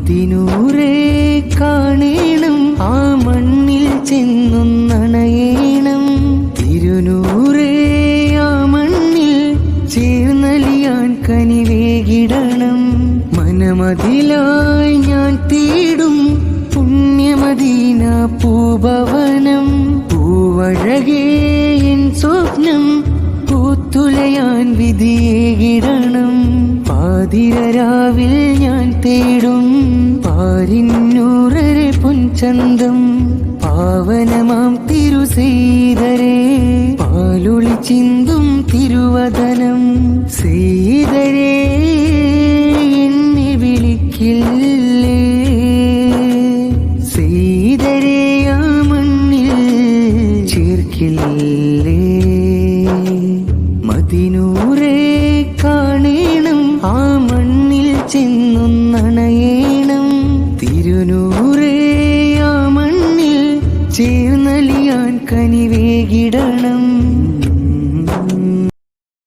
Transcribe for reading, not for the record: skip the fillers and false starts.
മദിനൂറേ കാണേണം, ആ മണ്ണിൽ ചെന്നൊന്നണയേണം. തിരുനൂറേ ആ മണ്ണിൽ ചേർന്നലിയാൻ കനിവേകിടണം. മനമതിലായി ഞാൻ തേടും പുണ്യമദീന പൂഭവനം. പൂവഴകേ എൻ സ്വപ്നം പൂത്തുലയാൻ വിധിയേകിടണം. പാതിരരാവിൽ ഞാൻ തേടും പാരിന്നൂറരെ പൊൻചന്തം. പാവനമാം തിരുസീതരേ പാലൊളി ചിന്തും തിരുവദനം. സീതരേ എന്നെ വിളിക്കില്ലേ, സീതരേ ആ മണ്ണിൽ ചേർക്കില്ലേ. മദിനൂറേ കാണേണം, ആ മണ്ണിൽ ചെന്നൊന്നണയേണം. തിരുനൂറേ ആ മണ്ണിൽ ചേർന്നലിയാൻ കനിവേകിടണം.